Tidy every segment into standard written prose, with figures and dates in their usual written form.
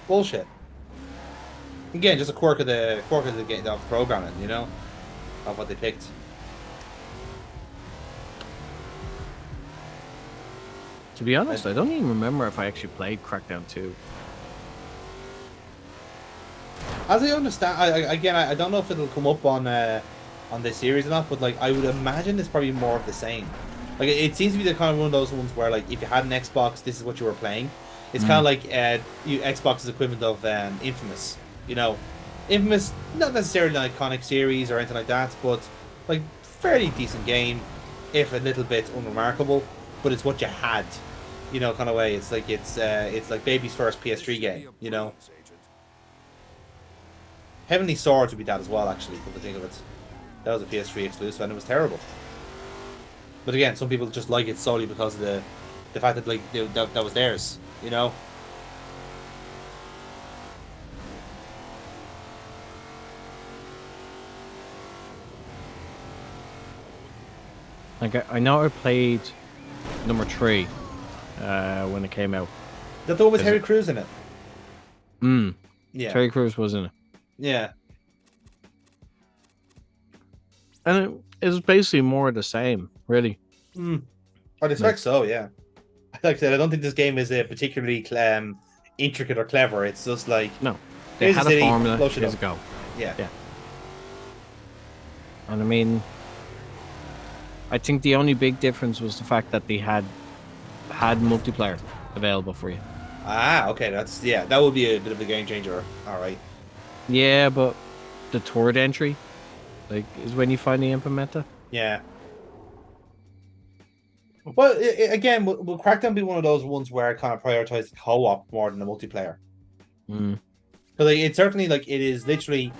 Bullshit. Again, just a quirk of the game of programming, you know, of what they picked. To be honest, I don't even remember if I actually played Crackdown 2. As I understand, I don't know if it'll come up on this series or not, but like I would imagine it's probably more of the same. Like it seems to be the kind of one of those ones where like if you had an Xbox, this is what you were playing. It's kind of like Xbox's equivalent of Infamous. You know, Infamous, not necessarily an iconic series or anything like that, but like fairly decent game, if a little bit unremarkable. But it's what you had, you know, kind of way. It's like baby's first PS3 game, you know. Heavenly Swords would be that as well, actually, come to think of it. That was a PS3 exclusive and it was terrible. But again, some people just like it solely because of the fact that like that was theirs, you know? Like I know I played number 3 when it came out. That there was Harry Crews in it. Yeah. Terry Crews was in it. Yeah. And it was basically more of the same, really. I'd expect so, yeah. Like I said, I don't think this game is particularly intricate or clever. It's just like... No. They had a formula years ago. Yeah. And I mean... I think the only big difference was the fact that they had multiplayer available for you. Ah, okay. That would be a bit of a game changer. All right. Yeah, but the third entry, like, is when you finally implement it. Yeah. Well, again, will Crackdown be one of those ones where I kind of prioritize the co-op more than the multiplayer? Because like, it's certainly like it is literally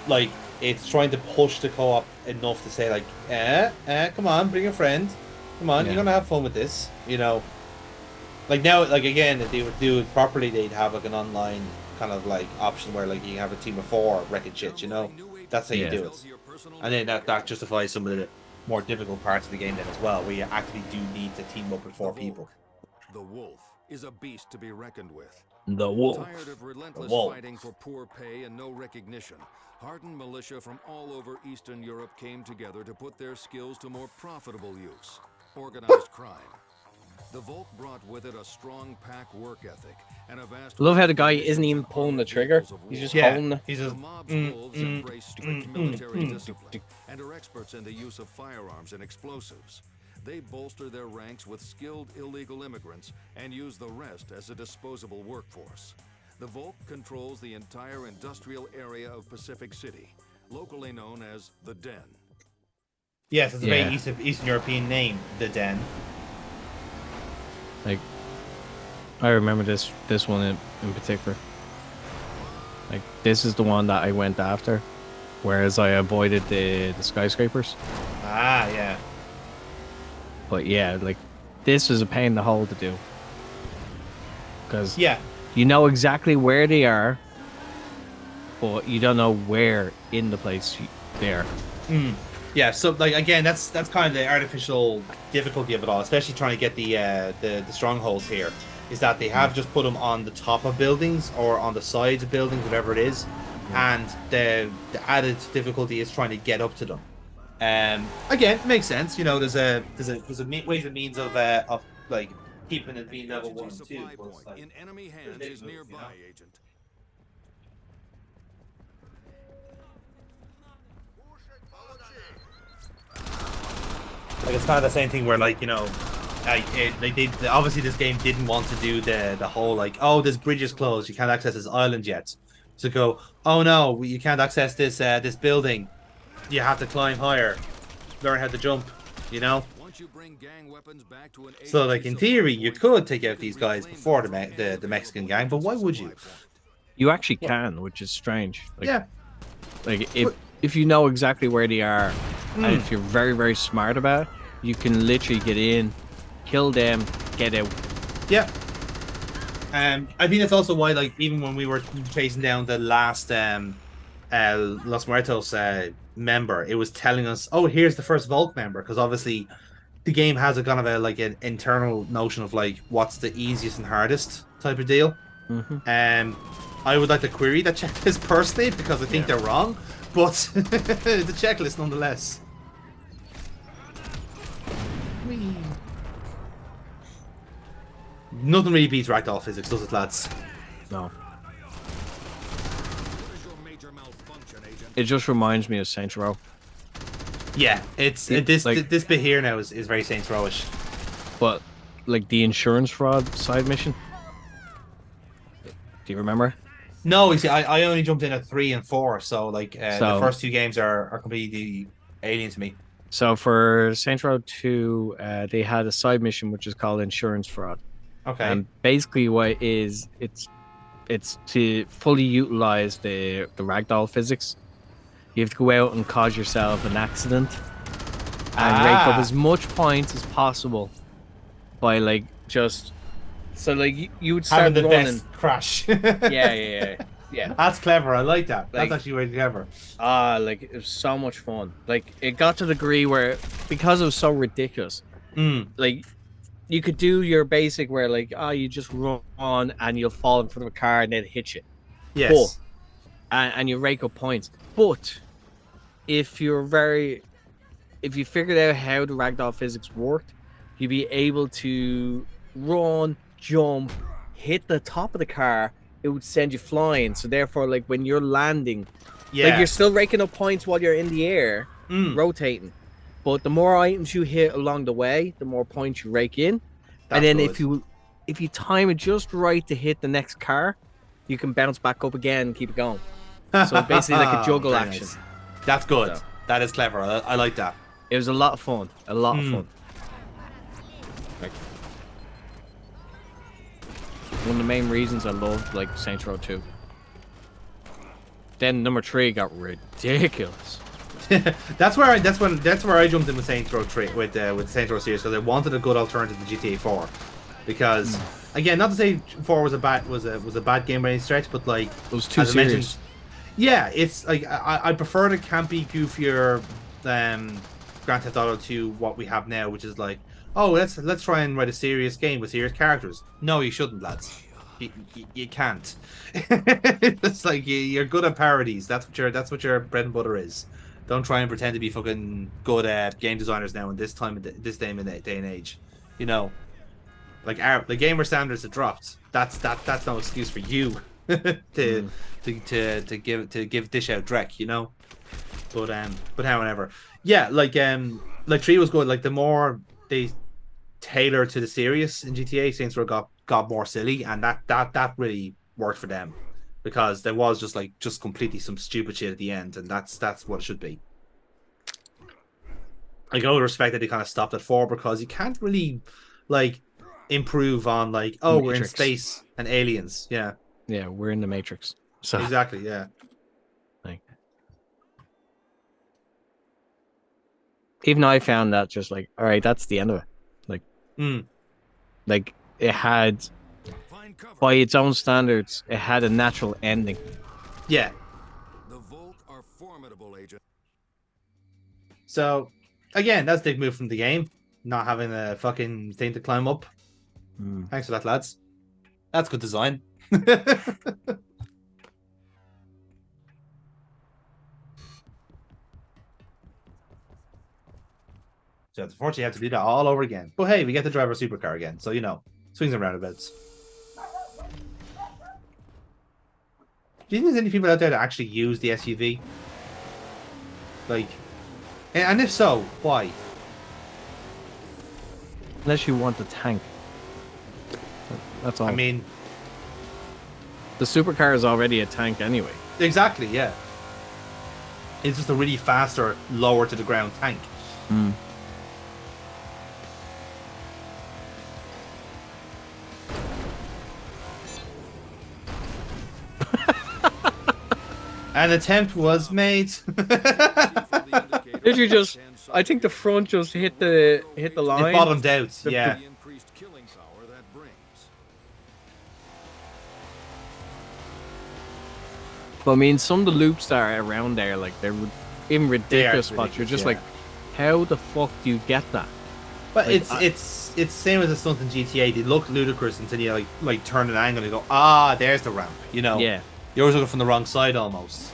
like it's trying to push the co-op enough to say like, come on, bring a friend, come on, you're gonna have fun with this, you know. Like now, like again, if they would do it properly, they'd have like an online kind of like option where like you can have a team of 4 wrecking shit, you know. That's how you do it, and then that justifies some of the more difficult parts of the game then as well, where you actually do need to team up with 4 people. The wolf is a beast to be reckoned with. The wolf. Tired of relentless fighting for poor pay and no recognition, hardened militia from all over Eastern Europe came together to put their skills to more profitable use: organized crime. The Volk brought with it a strong pack work ethic and a vast... I love how the guy isn't even pulling the trigger. He's just holding the... He's just... The mob's wolves embrace strict military discipline and are experts in the use of firearms and explosives. They bolster their ranks with skilled illegal immigrants and use the rest as a disposable workforce. The Volk controls the entire industrial area of Pacific City, locally known as the Den. Yes, it's a very Eastern European name, the Den. Like, I remember this one in particular. Like, this is the one that I went after, whereas I avoided the skyscrapers. Ah, yeah. But yeah, like, this was a pain in the hole to do. Because you know exactly where they are, but you don't know where in the place they are. Yeah, so like again, that's kind of the artificial difficulty of it all, especially trying to get the strongholds here. Is that they have just put them on the top of buildings or on the sides of buildings, whatever it is, and the added difficulty is trying to get up to them. Again, it makes sense. You know, there's a ways and means of like keeping it being level 1 and 2. Like, in enemy hands is nearby, Agent. Like it's kind of the same thing where like, you know, obviously this game didn't want to do the whole like, oh, this bridge is closed, you can't access this island yet. So go, oh no, you can't access this this building. You have to climb higher, learn how to jump, you know. So like in theory, you could take out these guys before the Mexican gang, but why would you? You actually can, which is strange. Like, yeah. Like if you know exactly where they are, and if you're very, very smart about it, you can literally get in, kill them, get out. Yeah. I think that's also why, like, even when we were chasing down the last Los Muertos member, it was telling us, oh, here's the first Volk member, because obviously the game has a kind of a like an internal notion of like what's the easiest and hardest type of deal. I would like to query that checklist personally because I think they're wrong, but the checklist nonetheless. Nothing really beats ragdoll physics, does it, lads? No. It just reminds me of Saints Row. Yeah, it's this bit here now is very Saints Rowish. But like the insurance fraud side mission. Do you remember? No, you see, I only jumped in at 3 and 4, so like the first 2 games are completely alien to me. So for Saints Row 2, they had a side mission which is called insurance fraud. Okay. And basically, what it is, it's to fully utilize the ragdoll physics. You have to go out and cause yourself an accident and rake up as much points as possible by like just so like you would start having the running. best crash. Yeah. That's clever. I like that. Like, that's actually really clever. Like it was so much fun. Like it got to the degree where because it was so ridiculous, like you could do your basic where like you just run on and you'll fall in front of a car and then hit you. Yes. And you rake up points. But if you figured out how the ragdoll physics worked, you'd be able to run, jump, hit the top of the car. It would send you flying. So therefore, like when you're landing, like you're still raking up points while you're in the air, rotating. But the more items you hit along the way, the more points you rake in. That's and then good. if you time it just right to hit the next car, you can bounce back up again and keep it going. So basically like a juggle Very action. nice. That's good. So, that is clever. I like that. it was a lot of fun. A lot of fun. Like, one of the main reasons I loved like Saints Row 2. Then number 3 got ridiculous. that's where I jumped in with Saints Row 3 with Saints Row series because I wanted a good alternative to GTA 4. Because again, not to say 4 was a bad game by any stretch, but like It was too as I serious. mentioned, yeah, it's like I prefer the campy, goofier Grand Theft Auto to what we have now, which is like, oh, let's try and write a serious game with serious characters. No, you shouldn't, lads. You can't. It's like you're good at parodies. That's what your bread and butter is. Don't try and pretend to be fucking good at game designers now in this day and age. You know, like the gamer standards have dropped. That's no excuse for you to give dish out Drek. You know, but however, yeah, like 3 was good. Like the more they tailor to the serious in GTA, Saints Row got more silly, and that really worked for them. Because there was just completely some stupid shit at the end, and that's what it should be. Like, I would respect that they kind of stopped at 4 because you can't really like improve on like, oh, we're in space and aliens. Yeah, we're in the Matrix. So exactly, yeah. Like, even I found that just like, all right, that's the end of it. Like, like it had. By its own standards, it had a natural ending. Yeah. The Volk are formidable agents. So, again, that's a big move from the game. Not having a fucking thing to climb up. Thanks for that, lads. That's good design. So, unfortunately, you have to do that all over again. But hey, we get to drive our supercar again. So, you know, swings and roundabouts. Do you think there's any people out there that actually use the SUV? Like, and if so, why? Unless you want the tank. That's all. I mean, the supercar is already a tank anyway. Exactly, yeah. It's just a really faster, lower to the ground tank. An attempt was made. Did you just? I think the front just hit the line. It bottomed out. Yeah. But I mean, some of the loops that are around there, like they're in ridiculous spots. You're just like, how the fuck do you get that? But like, it's same as the stunts in GTA. They look ludicrous until you like turn an angle and you go, there's the ramp. You know. Yeah. You're always looking from the wrong side, almost.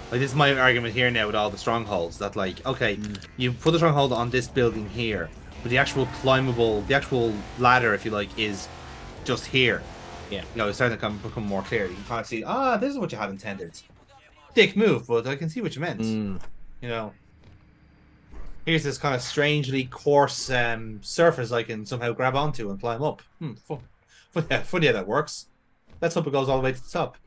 Like, this is my argument here now with all the strongholds. That, like, okay, you put the stronghold on this building here, but the actual climbable, the actual ladder, if you like, is just here. Yeah. You know, it's starting to become more clear. You can kind of see, this is what you had intended. Dick move, but I can see what you meant. You know. Here's this kind of strangely coarse surface I can somehow grab onto and climb up. Funny how that works. Let's hope it goes all the way to the top.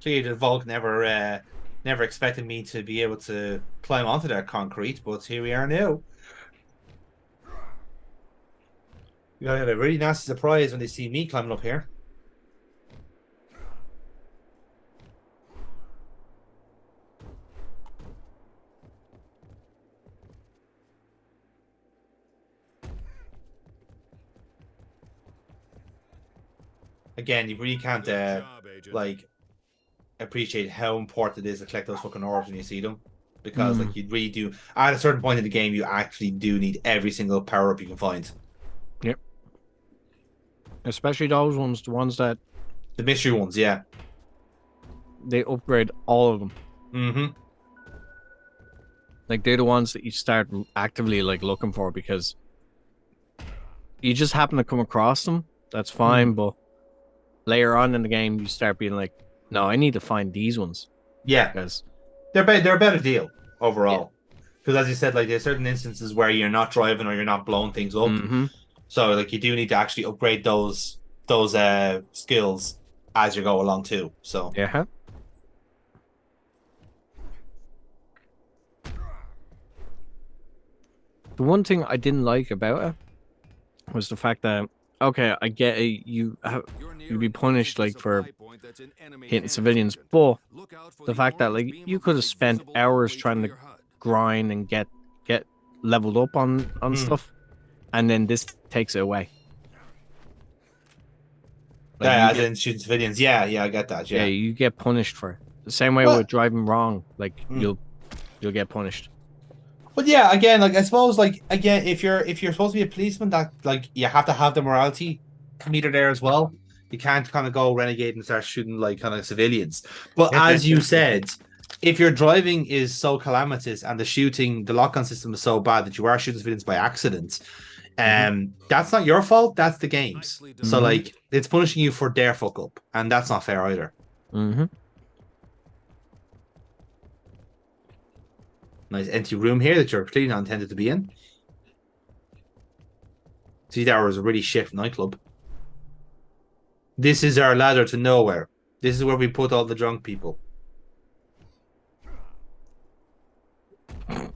Clearly, the Volk never expected me to be able to climb onto that concrete, but here we are now. You got a really nasty surprise when they see me climbing up here. Again, you really can't like appreciate how important it is to collect those fucking orbs when you see them, because like you really do. At a certain point in the game, you actually do need every single power up you can find. Yep. Especially those ones, the ones that the mystery ones, yeah. They upgrade all of them. Like they're the ones that you start actively like looking for, because you just happen to come across them. That's fine, but later on in the game, you start being like, no, I need to find these ones. Yeah, because they're a better deal overall. Because as you said, like there's certain instances where you're not driving or you're not blowing things up. So like you do need to actually upgrade those skills as you go along too. So yeah. The one thing I didn't like about it was the fact that, okay, I get it, you'd be punished like for hitting civilians, but the fact that like you could have spent hours trying to grind and get leveled up on stuff, and then this takes it away. Like as in shooting civilians. Yeah, I get that. Yeah, you get punished for it. The same way with driving wrong, like you'll get punished. But yeah, again, like I suppose, like again, if you're supposed to be a policeman, that like you have to have the morality meter there as well. You can't kind of go renegade and start shooting like kind of civilians. But as you said, if your driving is so calamitous and the lock-on system is so bad that you are shooting civilians by accident, that's not your fault. That's the game's. So like it's punishing you for their fuck up, and that's not fair either. Nice empty room here that you're clearly not intended to be in. See, that was a really shit nightclub. This is our ladder to nowhere. This is where we put all the drunk people. I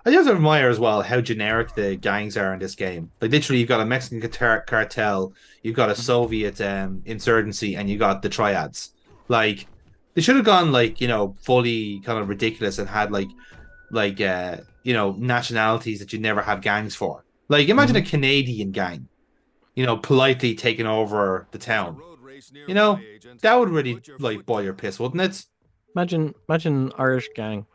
just admire as well how generic the gangs are in this game. Like literally, you've got a Mexican cartel, you've got a Soviet insurgency, and you got the triads. Like they should have gone like, you know, fully kind of ridiculous and had like you know, nationalities that you never had gangs for. Like imagine a Canadian gang, you know, politely taking over the town. You know, that would really like boil your piss, wouldn't it? Imagine Irish gang.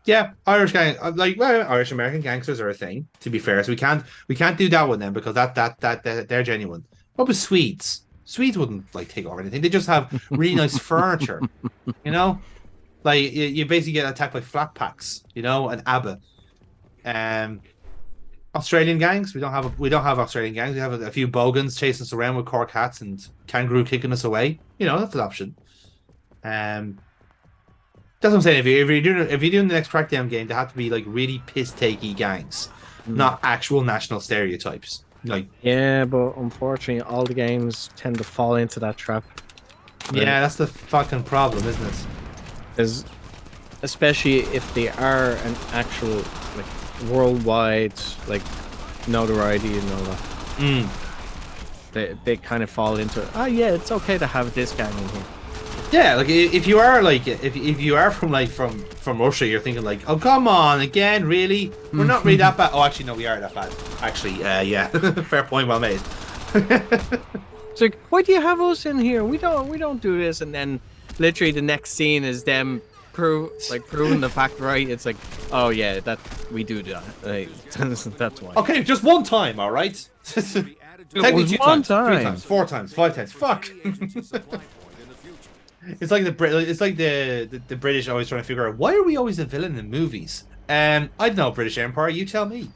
Yeah, Irish gang, like Irish American gangsters are a thing. To be fair, so we can't do that with them because that they're genuine. What about Swedes? Swedes wouldn't like take over anything. They just have really nice furniture, you know. Like you basically get attacked by flat packs, you know, and ABBA. Australian gangs, we don't have Australian gangs. We have a few bogans chasing us around with cork hats and kangaroo kicking us away. You know, that's an option. That's what I'm saying. If you're doing the next Crackdown game, they have to be like really piss takey gangs, not actual national stereotypes. Like yeah, but unfortunately, all the games tend to fall into that trap. Yeah, that's the fucking problem, isn't it? Because especially if they are an actual like worldwide like notoriety and all that, they kind of fall into it. Oh yeah, it's okay to have this gang in here. Yeah, like if you are like if you are from Russia, you're thinking like, oh come on again, really? We're not really that bad. Oh, actually no, we are that bad. Actually, yeah, fair point, well made. It's like, why do you have us in here? We don't do this. And then literally the next scene is them proving the fact right. It's like, oh yeah, that we do that. Like, that's why. Okay, just one time, all right. It was 2 one times, 3 time. times, 4 times, 5 times. Fuck. It's like the British always trying to figure out why are we always a villain in movies. I don't know, British Empire. You tell me.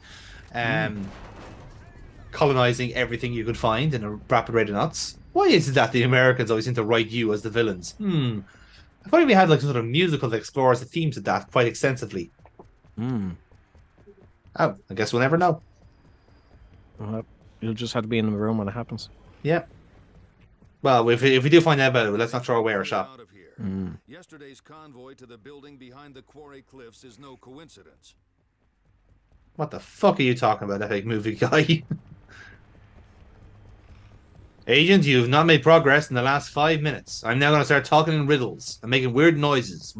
Colonizing everything you could find in a rapid rate of knots. Why is it that the Americans always seem to write you as the villains? I thought we had like some sort of musical that explores the themes of that quite extensively. Oh, I guess we'll never know. Well, you'll just have to be in the room when it happens. Yeah. Well, if we do find out about it, let's not throw away our shot. Yesterday's convoy to the building behind the quarry cliffs is no coincidence. What the fuck are you talking about, epic movie guy? Agent, you have not made progress in the last 5 minutes. I'm now going to start talking in riddles and making weird noises.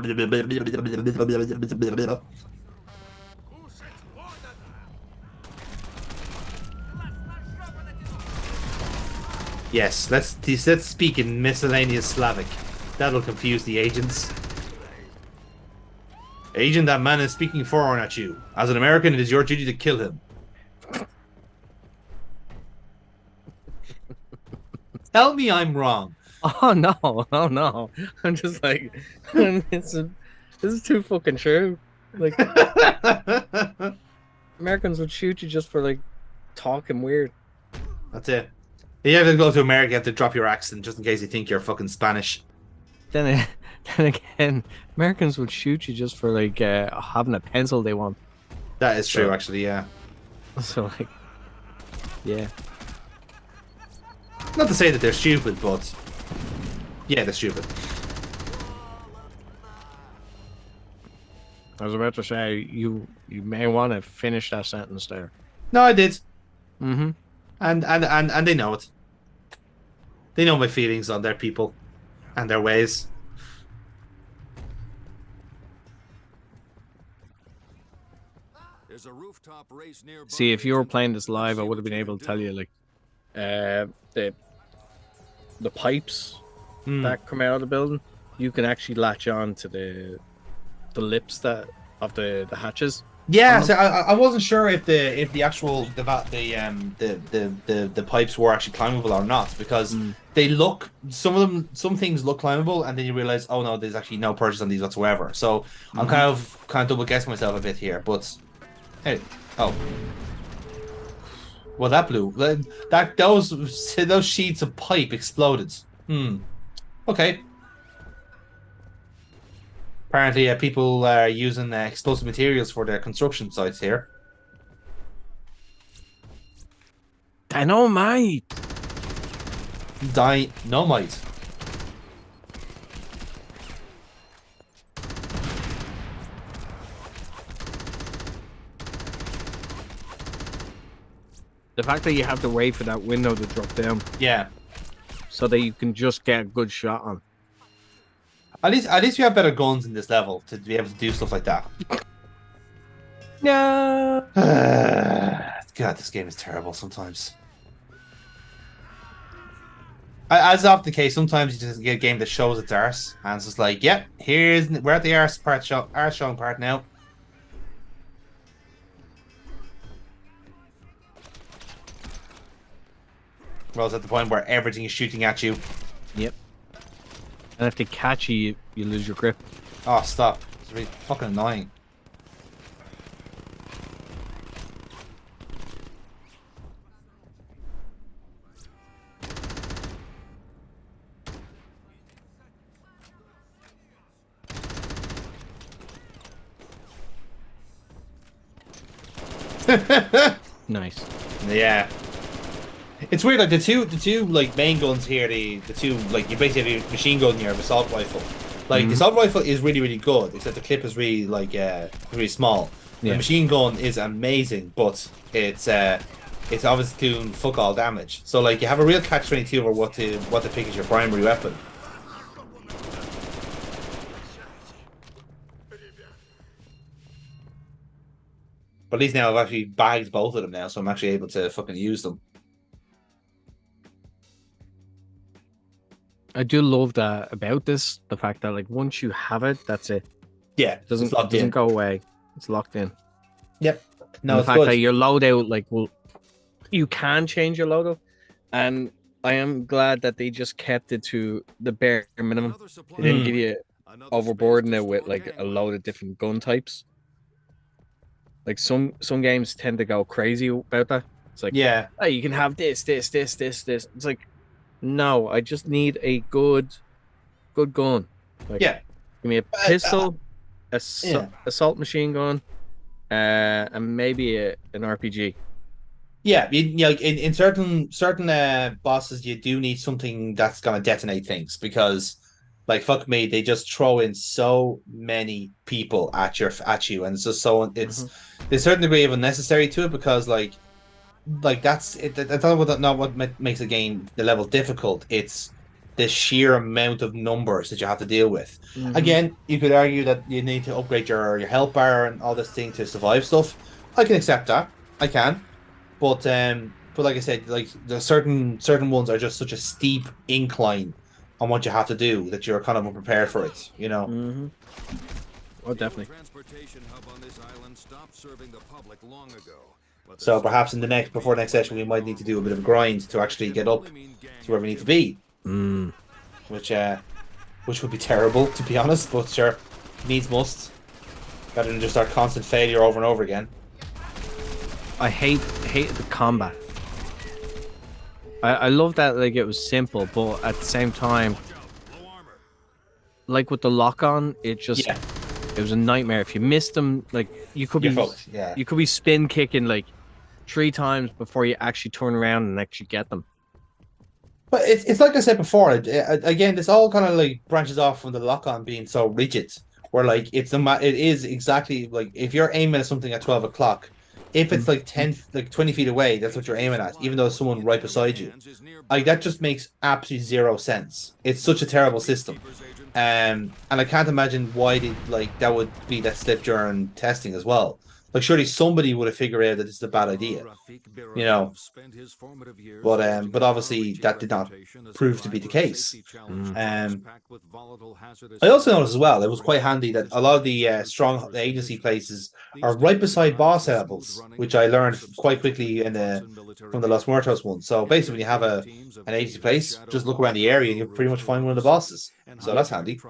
Yes, let's speak in miscellaneous Slavic. That'll confuse the agents. Agent, that man is speaking foreign at you. As an American, it is your duty to kill him. Tell me I'm wrong. Oh no! I'm just like, this is too fucking true. Like, Americans would shoot you just for like talking weird. That's it. You have to go to America, you have to drop your accent just in case you think you're fucking Spanish. Then again, Americans would shoot you just for like having a pencil they want. That is true, actually, yeah. So like, yeah. Not to say that they're stupid, but yeah, they're stupid. I was about to say you may want to finish that sentence there. No, I did. Mm-hmm. And they know it. They know my feelings on their people and their ways. There's a rooftop race nearby. See, if you were playing this live, I would have been able to tell you like the pipes that come out of the building. You can actually latch on to the lips that of the hatches. Yeah, so I wasn't sure if the actual the pipes were actually climbable or not, because they look, some things look climbable, and then you realize, oh no, there's actually no purchase on these whatsoever. So I'm kind of double guessing myself a bit here, but hey, well, that blew. Those sheets of pipe exploded. Okay. Apparently, people are using explosive materials for their construction sites here. Dynamite. Dynamite. The fact that you have to wait for that window to drop down. Yeah. So that you can just get a good shot on. At least you have better guns in this level to be able to do stuff like that. No. God, this game is terrible sometimes. As is often the case, sometimes you just get a game that shows its arse, and it's just like, yep, we're at the arse showing part now. Well, it's at the point where everything is shooting at you. Yep. And if they catch you, you lose your grip. Oh, stop. It's really fucking annoying. Nice. Yeah. It's weird, like the two like main guns here, the two, like, you basically have a machine gun and you have assault rifle. Like the assault rifle is really, really good, except the clip is really like really small. Yeah. The machine gun is amazing, but it's obviously doing fuck all damage. So like you have a real catch-22 over what to pick as your primary weapon. But at least now I've actually bagged both of them now, so I'm actually able to fucking use them. I do love that about this, the fact that like once you have it, that's it. Yeah, It doesn't it's locked in. go away. It's locked in. Yep. No, And the it's fact good. that your loadout, like, you can change your loadout, and I am glad that they just kept it to the bare minimum. They didn't give you overboard now with like a load of different gun types. Like some games tend to go crazy about that. It's like, Yeah. oh, you can have this. It's like, no, I just need a good gun. Like, Yeah. give me a pistol, Yeah. assault machine gun, and maybe an RPG. Yeah, like in certain bosses, you do need something that's gonna detonate things because, like, fuck me, they just throw in so many people at you, and it's just so it's there's a certain degree of unnecessary to it because like that's it. That's not what makes a game the level difficult. It's the sheer amount of numbers that you have to deal with. Again, you could argue that you need to upgrade your health bar and all this thing to survive stuff. I can accept that. I can. But like I said, like the certain ones are just such a steep incline on what you have to do that you're kind of unprepared for it, you know. Oh, definitely. So perhaps in the before next session, we might need to do a bit of a grind to actually get up to where we need to be, which would be terrible to be honest. But sure, needs must. Better than just our constant failure over and over again. I hate the combat. I love that like it was simple, but at the same time, like with the lock on, it was a nightmare. If you missed them, like you could be spin kicking like 3 times before you actually turn around and actually get them. But it's like I said before. Again, this all kind of like branches off from the lock on being so rigid, where like it is exactly like if you're aiming at something at 12 o'clock. If it's like 20 feet away, that's what you're aiming at, even though it's someone right beside you. Like that just makes absolutely zero sense. It's such a terrible system. And I can't imagine why that would be that slip during testing as well. Like surely somebody would have figured out that this is a bad idea, you know. But obviously that did not prove to be the case. I also noticed as well it was quite handy that a lot of the strong agency places are right beside boss levels, which I learned quite quickly from the Los Muertos one. So basically, when you have an agency place, just look around the area and you'll pretty much find one of the bosses. So that's handy.